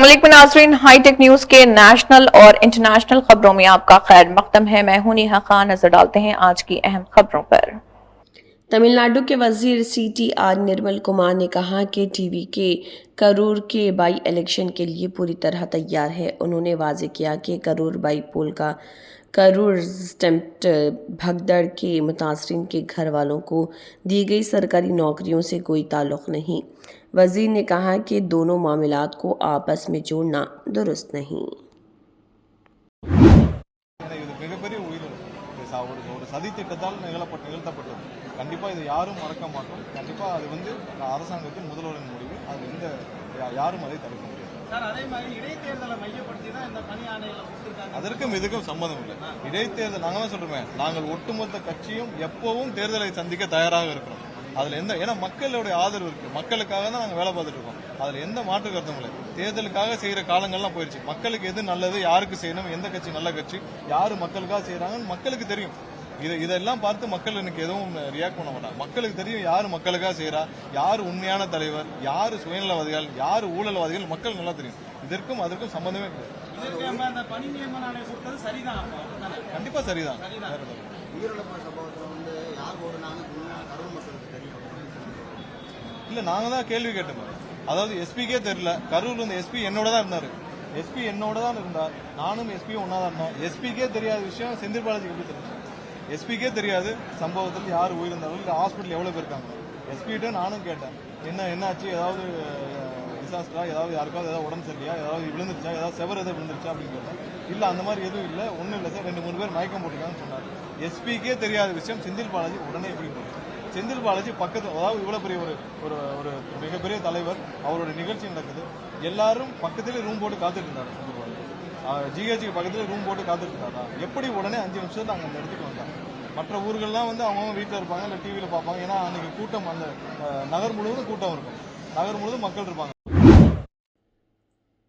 अस्सलाम वालेकुम नाज़रीन, हाईटेक न्यूज के नेशनल और इंटरनेशनल खबरों में आपका खैर मकदम है। मैं हूं नेहा खान। नजर डालते हैं आज की अहम खबरों पर। तमिलनाडु के वजीर CTR निर्मल कुमार ने कहा कि टीवी के करूर के बाई इलेक्शन के लिए पूरी तरह तैयार है। उन्होंने वाजे किया कि करूर बाई पोल का करूर स्टैम्प्ड भगदड़ के मुतासरीन के घर वालों को दी गई सरकारी नौकरियों से कोई ताल्लुक़ नहीं। वजीर ने कहा कि दोनों मामलात को आपस में जोड़ना दुरुस्त नहीं। ஒரு சதித்திட்டத்தால் நிகழ்த்தப்பட்டது. கண்டிப்பா இதை யாரும் மறக்க மாட்டோம். கண்டிப்பா அது அரசாங்கத்தின் முதல்வரின் முடிவு. அது யாரும் அதை தடுக்க முடியாது. சார், அதே மாதிரி இடைத்தேர்தலை மையப்படுத்தி தான் இந்த பணி ஆணைகளை கொடுத்திருக்காங்க. அதற்கும் இதுக்கும் சம்பந்தம் இல்லை. இடைத்தேர்தல் நாங்க தான் சொல்றோமே, நாங்கள் ஒட்டுமொத்த கட்சியும் எப்பவும் தேர்தலை சந்திக்க தயாராக இருக்கிறோம். அதுல ஏன்னா மக்களுடைய ஆதரவு இருக்கு, மக்களுக்காக தான் நாங்க வேலை பார்த்துட்டு இருக்கோம். அதுல எந்த மாற்று கருத்தும் இல்லை. தேர்தலுக்காக செய்யற காலங்கள்லாம் போயிருச்சு. மக்களுக்கு எது நல்லது, யாருக்கு செய்யணும், எந்த கட்சி நல்ல கட்சி, யாரு மக்களுக்காக செய்யறாங்கன்னு மக்களுக்கு தெரியும். இதெல்லாம் பார்த்து மக்கள் எனக்கு எதுவும் ரியாக்ட் பண்ண மாட்டாங்க. மக்களுக்கு தெரியும் யாரு மக்களுக்காக செய்யறா, யாரு உண்மையான தலைவர், யாரு சுயநலவாதிகள், யாரு ஊழல்வாதிகள், மக்கள் நல்லா தெரியும். இதற்கும் அதற்கும் சம்பந்தமே கிடையாது. கண்டிப்பா சரிதான். இல்ல, நாங்க தான் கேள்வி கேட்டோம். அதாவது எஸ்பிக்கே தெரியல. கரூர்ல இருந்த எஸ்பி என்னோட தான் இருந்தாரு. எஸ்பி என்னோட தான் இருந்தார். நானும் எஸ்பி ஒன்னா தான் இருந்தோம். எஸ்பிக்கே தெரியாத விஷயம் செந்தில் பாலாஜிக்கு எப்படி தெரியும்? எஸ்பிக்கே தெரியாது சம்பவத்தில் யார் உயிரிழந்தாலும் இல்லை ஹாஸ்பிட்டல் எவ்வளவு பேர் இருக்காங்க. எஸ்பிகிட்ட நானும் கேட்டேன், என்னாச்சு, ஏதாவது டிசாஸ்டரா, ஏதாவது யாருக்காவது ஏதாவது உடம்பு சரியா, ஏதாவது விழுந்துருச்சா, ஏதாவது செவர் எதாவது விழுந்துருச்சா அப்படின்னு கேட்டேன். இல்ல, அந்த மாதிரி எதுவும் இல்லை, ஒன்றும் இல்லை சார், 2-3 பேர் மயக்கம் போட்டிருக்காங்கன்னு சொன்னார். எஸ்பிக்கே தெரியாத விஷயம் செந்தில் பாலாஜி உடனே எப்படி போகும்? செந்தில் பாலாஜி பக்கத்தில், அதாவது இவ்வளவு பெரிய ஒரு ஒரு மிகப்பெரிய தலைவர், அவரோட நிகழ்ச்சி நடக்குது, எல்லாரும் பக்கத்திலே ரூம் போட்டு காத்துட்டு இருந்தாரு. செந்தில் பாலாஜி GH பக்கத்துல ரூம் போட்டு காத்துட்டு இருந்தாரா? எப்படி உடனே 5 நிமிஷத்துல அங்க அந்த இடத்துக்கு வந்தாங்க? மற்ற ஊர்கள்லாம் அவங்க வீட்டில் இருப்பாங்க, இல்லை டிவியில பார்ப்பாங்க. ஏன்னா அன்னைக்கு கூட்டம், அந்த நகர் முழுவதும் கூட்டம் இருக்கும், நகர் முழுவதும் மக்கள் இருப்பாங்க.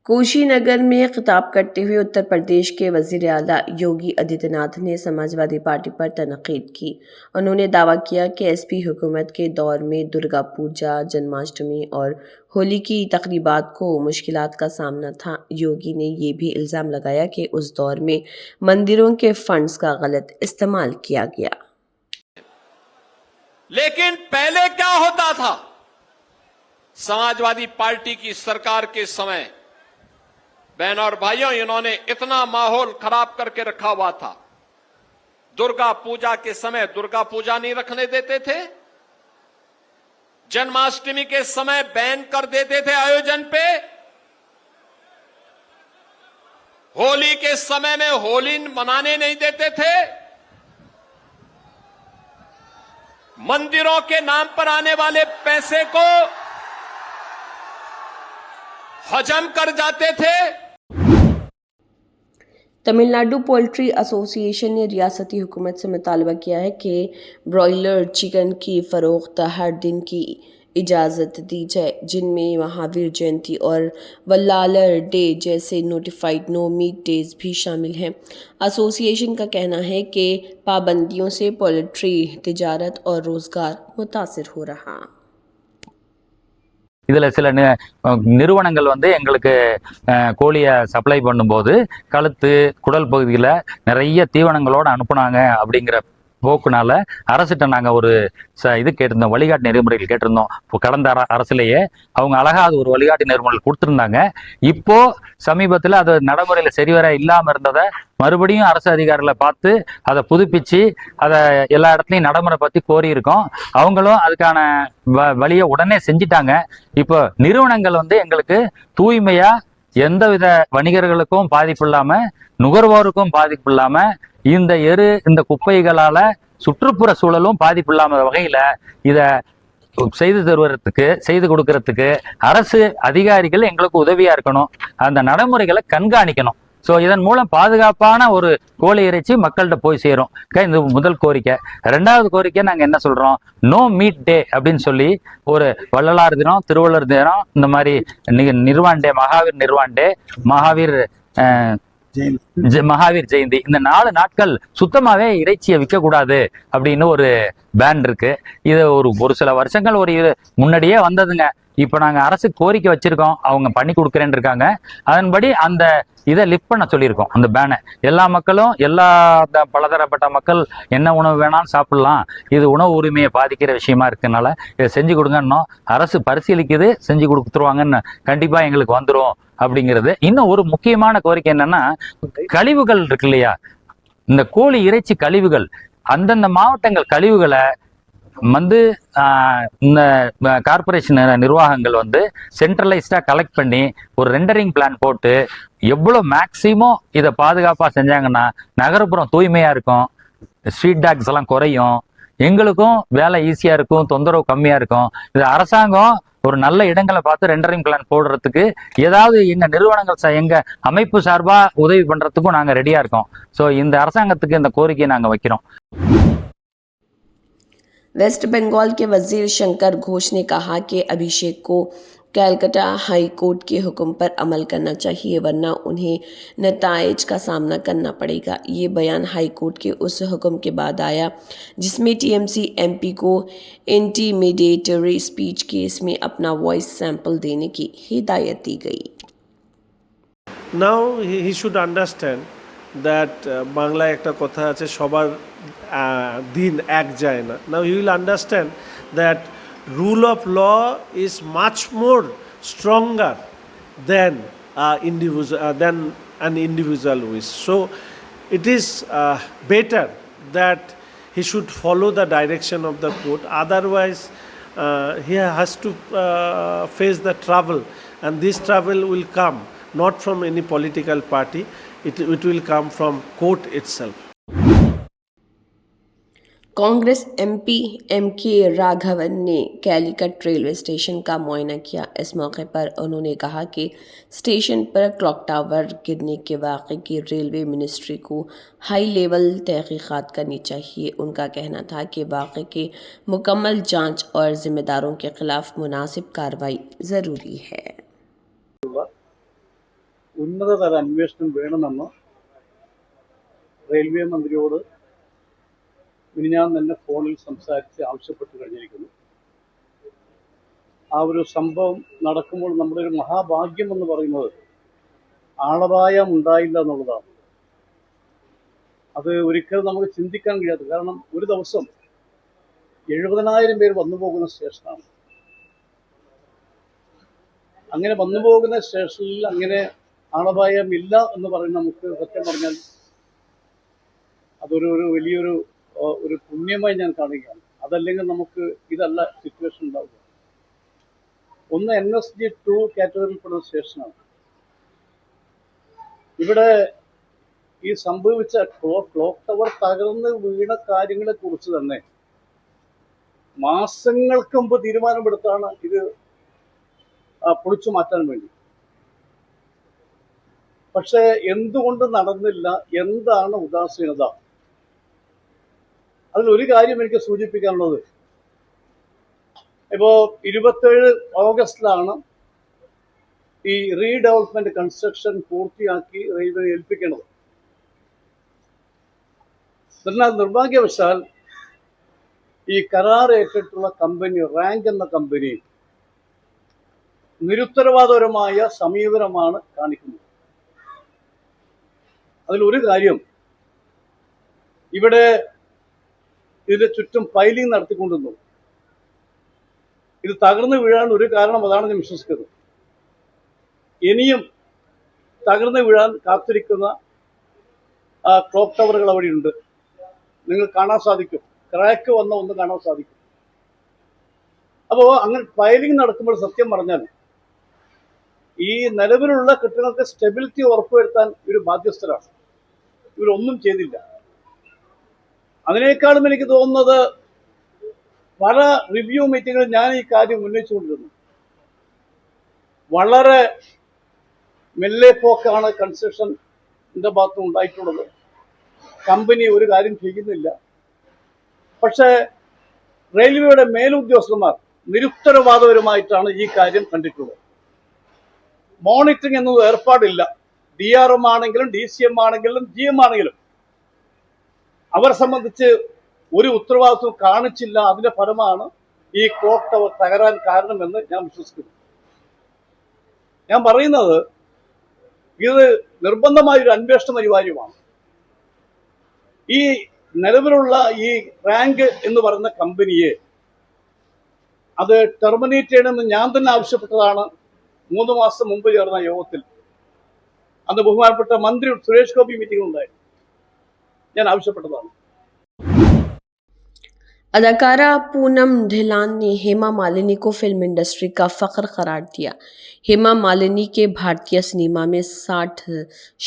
कुशीनगर में खिताब करते हुए उत्तर प्रदेश के वज़ीर आला योगी आदित्यनाथ ने समाजवादी पार्टी पर तनकीद की। उन्होंने दावा किया कि एसपी हुकूमत के दौर में दुर्गा पूजा, जन्माष्टमी और होली की तकरीबात को मुश्किलात का सामना था। योगी ने ये भी इल्ज़ाम लगाया कि उस दौर में मंदिरों के फंड्स का गलत इस्तेमाल किया गया। लेकिन पहले क्या होता था? समाजवादी पार्टी की सरकार के समय बहनों और भाइयों, इन्होंने इतना माहौल खराब करके रखा हुआ था। दुर्गा पूजा के समय दुर्गा पूजा नहीं रखने देते थे, जन्माष्टमी के समय बैन कर देते थे आयोजन पे, होली के समय में होली मनाने नहीं देते थे, मंदिरों के नाम पर आने वाले पैसे को हजम कर जाते थे। तमिलनाडु पोल्ट्री एसोसिएशन ने रियासती हुकूमत से मुतालबा किया है कि ब्रॉयलर चिकन की फरोख्त हर दिन की इजाज़त दी जाए, जिनमें महावीर जयंती और वल्लालर डे जैसे नोटिफाइड नो मीट डेज भी शामिल हैं। एसोसिएशन का कहना है कि पाबंदियों से पोल्ट्री तिजारत और रोज़गार मुतासिर हो रहा। இதில் சில நிறுவனங்கள் எங்களுக்கு கோழியை சப்ளை பண்ணும்போது கழுத்து, குடல் பகுதியில் நிறைய தீவனங்களோடு அனுப்புனாங்க அப்படிங்கிற போக்குனால அரசிட்ட நாங்கள் ஒரு இது கேட்டிருந்தோம், வழிகாட்டு நெறிமுறைகள் கேட்டிருந்தோம். கடந்த அரசுலேயே அவங்க அழகா அது ஒரு வழிகாட்டு நெறிமுறைகள் கொடுத்துருந்தாங்க. இப்போ சமீபத்தில் அது நடைமுறையில் சரிவர இல்லாமல் இருந்ததை மறுபடியும் அரசு அதிகாரிகளை பார்த்து அதை புதுப்பிச்சு அதை எல்லா இடத்துலையும் நடைமுறை பற்றி கோரியிருக்கோம். அவங்களும் அதுக்கான வழியை உடனே செஞ்சிட்டாங்க. இப்போ நிறுவனங்கள் எங்களுக்கு தூய்மையா, எந்தவித வணிகர்களுக்கும் பாதிப்பு இல்லாம, நுகர்வோருக்கும் பாதிப்பு இல்லாம, இந்த குப்பைகளால சுற்றுப்புற சூழலும் பாதிப்பு இல்லாம வகையில இத செய்து கொடுக்கறதுக்கு அரசு அதிகாரிகள் எங்களுக்கு உதவியா இருக்கணும், அந்த நடைமுறைகளை கண்காணிக்கணும். ஸோ இதன் மூலம் பாதுகாப்பான ஒரு கோழி இறைச்சி மக்கள்கிட்ட போய் சேரும். இந்த முதல் கோரிக்கை. 2வது கோரிக்கை நாங்கள் என்ன சொல்றோம், நோ மீட் டே அப்படின்னு சொல்லி ஒரு வள்ளலார் தினம், திருவள்ளுவர் தினம், இந்த மாதிரி நிர்வாண் டே, மகாவீர் நிர்வாண் டே, மகாவீர் ஜெயந்தி, இந்த 4 நாட்கள் சுத்தமாவே இறைச்சியை விற்க கூடாது அப்படின்னு ஒரு பேன் இருக்கு. இது ஒரு சில வருஷங்கள் முன்னாடியே வந்ததுங்க. இப்போ நாங்கள் அரசு கோரிக்கை வச்சிருக்கோம், அவங்க பண்ணி கொடுக்குறேன்னு இருக்காங்க. அதன்படி அந்த இதை லிஃப்ட் பண்ண சொல்லியிருக்கோம். அந்த பேனை எல்லா மக்களும், எல்லா பலதரப்பட்ட மக்கள் என்ன உணவு வேணாலும் சாப்பிடலாம், இது உணவு உரிமையை பாதிக்கிற விஷயமா இருக்கனால இதை செஞ்சு கொடுங்கன்னோம். அரசு பரிசீலிக்குது, செஞ்சு கொடுத்துருவாங்கன்னு கண்டிப்பாக எங்களுக்கு வந்துடும் அப்படிங்கிறது. இன்னும் ஒரு முக்கியமான கோரிக்கை என்னன்னா, கழிவுகள் இருக்கு இல்லையா, இந்த கோழி இறைச்சி கழிவுகள், அந்தந்த மாவட்டங்கள் கழிவுகளை வந்து இந்த கார்பரேஷன் நிர்வாகங்கள் வந்து சென்ட்ரலைஸ்டா கலெக்ட் பண்ணி ஒரு ரெண்டரிங் பிளான் போட்டு எவ்வளோ மேக்சிமம் இதை பாதுகாப்பாக செஞ்சாங்கன்னா நகர்ப்புறம் தூய்மையா இருக்கும், ஸ்ட்ரீட் டாக்ஸ் எல்லாம் குறையும், எங்களுக்கும் வேலை ஈஸியா இருக்கும், தொந்தரவு கம்மியா இருக்கும். இது அரசாங்கம் ஒரு நல்ல இடங்களை பார்த்து ரெண்டரிங் பிளான் போடுறதுக்கு ஏதாவது எங்க நிறுவனங்கள் எங்க அமைப்பு சார்பா உதவி பண்றதுக்கும் நாங்க ரெடியா இருக்கோம். ஸோ இந்த அரசாங்கத்துக்கு இந்த கோரிக்கையை நாங்க வைக்கிறோம். वेस्ट बंगाल के वजीर शंकर घोष ने कहा कि अभिषेक को कलकत्ता हाई कोर्ट के हुक्म पर अमल करना चाहिए, वरना उन्हें नताइज का सामना करना पड़ेगा। ये बयान हाई कोर्ट के उस हुक्म के बाद आया जिसमें टीएमसी एमपी को इंटिमिडेटरी स्पीच केस में अपना वॉइस सैंपल देने की हिदायत दी गई। Now he should understand that বাংলায় একটা কথা আছে, সবার দিন এক যায় না। Now he will understand that rule of law is much more stronger than an individual wish. So it is better that he should follow the direction of the court. Otherwise he has to face the trouble, and this trouble will come not from any political party, it will come from court itself. Congress MP MK Raghavan ने Calicut railway station का मुआयना किया। इस मौके पर उन्होंने कहा कि स्टेशन पर क्लॉक टावर गिरने के वाक़े की रेलवे मिनिस्ट्री को हाई लेवल तहक़ीक़ात करनी चाहिए। उनका कहना था कि वाक़े की मुकम्मल जांच और ज़िम्मेदारों के ख़िलाफ़ मुनासिब कार्रवाई ज़रूरी है। ഉന്നതതല അന്വേഷണം വേണമെന്ന് റെയിൽവേ മന്ത്രിയോട് മിനിഞ്ഞാന്ന് തന്നെ ഫോണിൽ സംസാരിച്ച് ആവശ്യപ്പെട്ട് കഴിഞ്ഞിരിക്കുന്നു. ആ ഒരു സംഭവം നടക്കുമ്പോൾ നമ്മുടെ ഒരു മഹാഭാഗ്യം എന്ന് പറയുന്നത് ആളപായം ഉണ്ടായില്ല എന്നുള്ളതാണ്. അത് ഒരിക്കലും നമുക്ക് ചിന്തിക്കാൻ കഴിയാത്ത, കാരണം ഒരു ദിവസം 70,000 പേർ വന്നു പോകുന്ന സ്റ്റേഷനാണ്. അങ്ങനെ വന്നു പോകുന്ന സ്റ്റേഷനിൽ അങ്ങനെ ആളപായമില്ല എന്ന് പറയുന്നത് നമുക്ക് സത്യം പറഞ്ഞാൽ അതൊരു വലിയൊരു ഒരു പുണ്യമായി ഞാൻ കാണുകയാണ്. അതല്ലെങ്കിൽ നമുക്ക് ഇതല്ല സിറ്റുവേഷൻ ഉണ്ടാവുക. ഒന്ന് NSG-2 കാറ്റഗറിയിൽപ്പെടുന്ന സ്റ്റേഷനാണ്. ഇവിടെ ഈ സംഭവിച്ച ക്ലോക്ക് ടവർ തകർന്ന് വീണ കാര്യങ്ങളെ കുറിച്ച് തന്നെ മാസങ്ങൾക്ക് മുമ്പ് തീരുമാനമെടുത്താണ് ഇത് പൊളിച്ചു മാറ്റാൻ വേണ്ടി. പക്ഷേ എന്തുകൊണ്ട് നടന്നില്ല, എന്താണ് ഉദാസീനത? അതിലൊരു കാര്യം എനിക്ക് സൂചിപ്പിക്കാനുള്ളത്, ഇപ്പോൾ 27 ഓഗസ്റ്റിലാണ് ഈ റീഡെവലപ്മെന്റ് കൺസ്ട്രക്ഷൻ പൂർത്തിയാക്കി റെയിൽവേ ഏൽപ്പിക്കുന്നത്. എന്നാൽ നിർഭാഗ്യവശാൽ ഈ കരാർ ഏറ്റിട്ടുള്ള കമ്പനി റാങ്ക് എന്ന കമ്പനി നിരുത്തരവാദപരമായ സമീപനമാണ് കാണിക്കുന്നത്. അതിലൊരു കാര്യം, ഇവിടെ ഇതിന്റെ ചുറ്റും പൈലിംഗ് നടത്തിക്കൊണ്ടിരുന്നു. ഇത് തകർന്നു വീഴാൻ ഒരു കാരണം അതാണ് ഞാൻ വിശ്വസിക്കുന്നത്. ഇനിയും തകർന്നു വീഴാൻ കാത്തിരിക്കുന്ന ക്ലോക്ക് ടവറുകൾ അവിടെയുണ്ട്. നിങ്ങൾ കാണാൻ സാധിക്കും, ക്രാക്ക് വന്ന ഒന്ന് കാണാൻ സാധിക്കും. അപ്പോൾ അങ്ങനെ പൈലിംഗ് നടക്കുമ്പോൾ സത്യം പറഞ്ഞാൽ ഈ നിലവിലുള്ള കെട്ടിടങ്ങൾക്ക് സ്റ്റെബിലിറ്റി ഉറപ്പുവരുത്താൻ ഇവർ ബാധ്യസ്ഥരാണ്. ഇവരൊന്നും ചെയ്തില്ല. അതിനേക്കാളും എനിക്ക് തോന്നുന്നത്, പല റിവ്യൂ മീറ്റിങ്ങുകളിൽ ഞാൻ ഈ കാര്യം ഉന്നയിച്ചുകൊണ്ടിരുന്നു. വളരെ മെല്ലെ പോക്കാണ് കൺസ്ട്രക്ഷൻ്റെ ഭാഗത്തും ഉണ്ടായിട്ടുള്ളത്. കമ്പനി ഒരു കാര്യം ചെയ്യുന്നില്ല. പക്ഷേ റെയിൽവേയുടെ മേലുദ്യോഗസ്ഥന്മാർ നിരുത്തരവാദപരമായിട്ടാണ് ഈ കാര്യം കണ്ടിട്ടുള്ളത്. മോണിറ്ററിംഗ് എന്നത് ഏർപ്പാടില്ല. DRM ആണെങ്കിലും DCM ആണെങ്കിലും GM ആണെങ്കിലും അവരെ സംബന്ധിച്ച് ഒരു ഉത്തരവാദിത്വം കാണിച്ചില്ല. അതിന്റെ ഫലമാണ് ഈ ക്ലോക്ക് ടവർ തകരാൻ കാരണമെന്ന് ഞാൻ വിശ്വസിക്കുന്നു. ഞാൻ പറയുന്നത് ഇത് നിർബന്ധമായൊരു അന്വേഷണം അനിവാര്യമാണ്. ഈ നിലവിലുള്ള ഈ റാങ്ക് എന്ന് പറയുന്ന കമ്പനിയെ അത് ടെർമിനേറ്റ് ചെയ്യണമെന്ന് ഞാൻ തന്നെ ആവശ്യപ്പെട്ടതാണ് 3 മാസം മുമ്പ് ചേർന്ന യോഗത്തിൽ. അന്ന് ബഹുമാനപ്പെട്ട മന്ത്രി സുരേഷ് ഗോപി മീറ്റിംഗ് ഉണ്ടായിരുന്നു. ഞാൻ ആവശ്യപ്പെട്ടതാണ്. अदाकारा पूनम ढिलान ने हेमा मालिनी को फिल्म इंडस्ट्री का फ़ख्र करार दिया। हेमा मालिनी के भारतीय सिनेमा में 60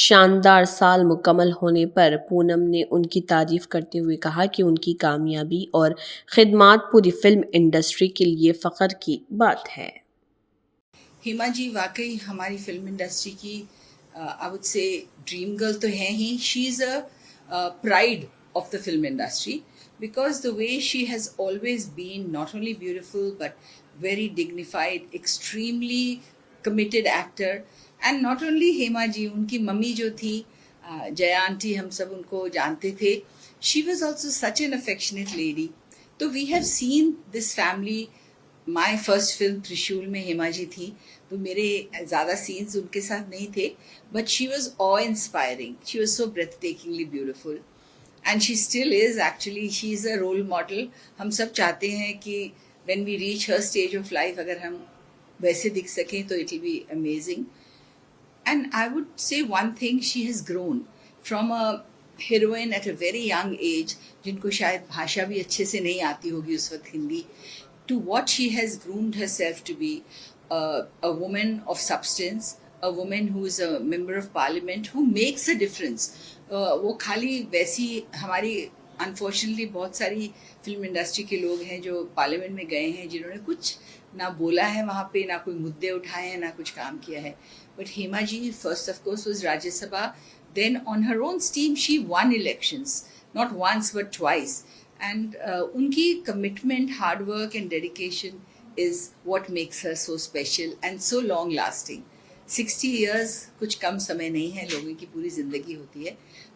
शानदार साल मुकम्मल होने पर पूनम ने उनकी तारीफ करते हुए कहा कि उनकी कामयाबी और खिदमात पूरी फिल्म इंडस्ट्री के लिए फ़ख्र की बात है। हेमा जी वाकई हमारी फिल्म इंडस्ट्री की I would say dream girl तो है ही. She is a pride of the film industry because the way she has always been not only beautiful but very dignified, extremely committed actor. And not only Hema ji, उनकी mummy जो थी Jaya aunty, हम सब उनको जानते थे. She was also such an affectionate lady. तो we have seen this family. My first film त्रिशूल में हेमा जी थी. वो मेरे ज़्यादा सीन्स उनके साथ नहीं थे, but she was awe-inspiring. She was so breathtakingly beautiful. And she still is actually. She is a role model. हम सब चाहते हैं कि when we reach her stage of life, अगर हम वैसे दिख सकें तो it will be amazing. And I would say one thing, she has grown from a heroine at a very young age, जिनको शायद भाषा भी अच्छे से नहीं आती होगी उस वक्त Hindi, to what she has groomed herself to be a woman of substance, a woman who is a member of parliament, who makes a difference. वो खाली वैसी हमारी अनफॉर्चुनेटली बहुत सारी फिल्म इंडस्ट्री के लोग हैं जो पार्लियामेंट में गए हैं जिन्होंने कुछ ना बोला है वहाँ पे, ना कोई मुद्दे उठाए हैं, ना कुछ काम किया है. But Hema ji first of course was Rajya Sabha. Then on her own steam she won elections, not once but twice. And उनकी commitment, hard work and dedication is what makes her so special and so long lasting. 60 years कुछ कम समय नहीं है, लोगों की पूरी जिंदगी होती है.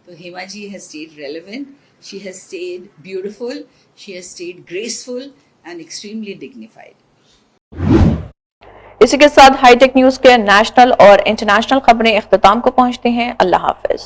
तो Hema ji has stayed relevant, she has stayed beautiful, she has stayed graceful and extremely dignified. इसी के साथ हाईटेक न्यूज के नेशनल और इंटरनेशनल खबरें इख्तिताम को पहुंचती हैं. अल्लाह हाफिज.